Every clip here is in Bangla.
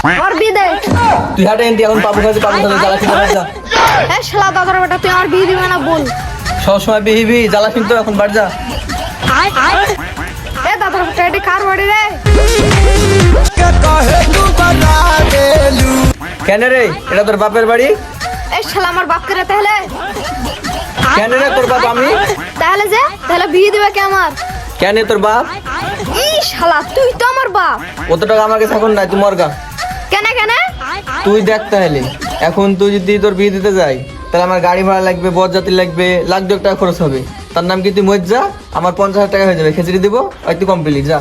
আমার বিয়ে দে। তুই হাটে এনতি এখন পাবো খাতে জ্বালা খিদে বাড়ি যা। এ শালা দাদার বেটা তুই আমার বিয়ে দিবে না বল। সবসময় বিহিবি জ্বালা কিন্তু এখন বাড়ি যা। এ দাদার বেটা এটা কার বাড়ি রে? কেন রে এটা তোর বাপের বাড়ি? এ শালা আমার বাপ করে তাহলে কেন রে তোর বাপ আমি? তাহলে বিয়ে দিবে কে আমার? কেন তোর বাপ? ই শালা তুই তো আমার বাপ। কত টাকা আমার কাছে এখন নাই, তুই মরগা। কেন কেন? তুই দেখ তাহলে এখন তুই যদি তোর বিয়ে দিতে যাই তাহলে আমার গাড়ি ভাড়া লাগবে, বরযাত্রী লাগবে, লাখ 2 টাকা খরচ হবে। তার নাম কি তুই মজ যা, আমার 50,000 টাকা হয়ে যাবে, খিচুড়ি দিব আর তুই কমপ্লিট যা।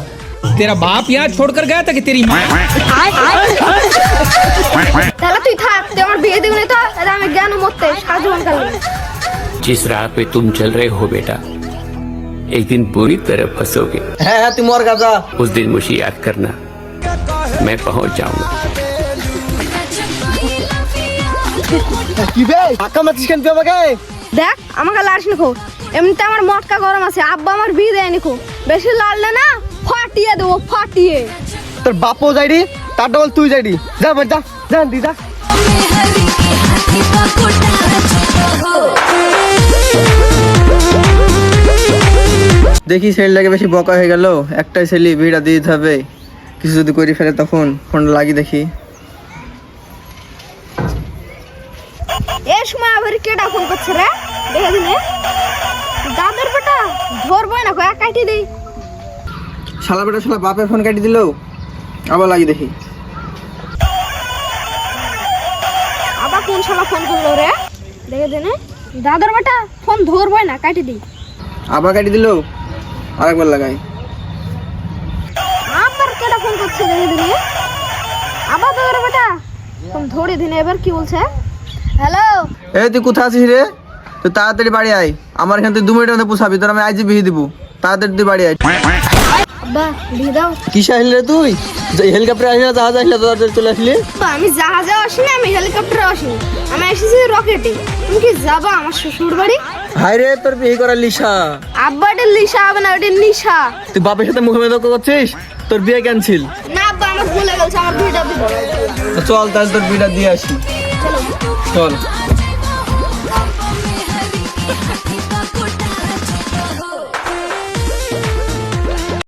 तेरा बाप यहाँ छोड़कर गया था कि तेरी माँ? তাহলে তুই থাক, তুই আমার বিয়ে দিবি না তো তাহলে আমি জ্ঞান মরতে সারা জীবন কাল। जिस राह पे तुम चल रहे हो बेटा, एक दिन पूरी तरह फंसोगे। হ্যাঁ হ্যাঁ তুই মরগা যা। उस दिन मुझे याद करना, मैं पहुंच जाऊंगा। কি বে টাকা মাতিস কেন তুই আমাকে? দেখ আমাকে লাড়িস নিখো, এমনিতে আমার মটকা গরম আছে, আব্বা আমার বিয়ে দেয় নিখো, বেশি লাড়লে না ফাটিয়ে দেবো ফাটিয়ে। তোর বাপও যাইডি তার ডবল তুই যাইডি, যা যা যা দি যা। দেখি ছেলেটাকে বেশি বকা হয়ে গেল, একটাই ছেলে ভিড়া দিয়ে দিতে হবে। কিছু যদি করে ফেলে তখন ফোনটা লাগি দেখি। এই সময় আবার কেডা ফোন করছে রে? দেখে দিনে দাদার বেটা ধরবই না কয়া কাটি দেই। শালা বেটা শালা বাপের ফোন কাটি দিল, আবার লাগি দেখি। আবার কোন শালা ফোন করলো রে? দেখে দিনে দাদার বেটা ফোন ধরবই না কাটি দেই। আবার কাটি দিল, আরেকবার লাগাই। আবার কেডা ফোন করছে দেখে দিনে, আবার দাদার বেটা ফোন ধরে দিনে। এবার কি বলছে? হ্যালো এই তুই কোথায় আছিস রে? তুই তাড়াতাড়ি বাড়ি আয়, আমার এখান থেকে 2 মিনিটের মধ্যে পোষাবি, তোর আমি আইজি বিহি দিব। তাড়াতাড়ি তুই বাড়ি আয়। আব্বা বিয়ে দাও। কিসে আসলি রে তুই? হেলিকপ্টার আসলি না জাহাজ আসলি তোর চলে আসলি? আব্বা, আমি জাহাজে আসিনি, আমি হেলিকপ্টারে আসিনি, আমি এসেছি রকেটে। তুমি কি যাবা আমার শ্বশুর বাড়ি? হাই রে তোর বিয়ে করার লিসা। আব্বা এটা লিসা হবে না, ওটা নিশা। তুই বাপের সাথে মুখে তর্ক করছিস, তোর বিয়ে ক্যান্সেল। না আব্বা আমার ভুলে গেছে, আমার বিয়েটা দিবো। চল তাহলে তোর বিয়েটা দিয়ে আসি, চল।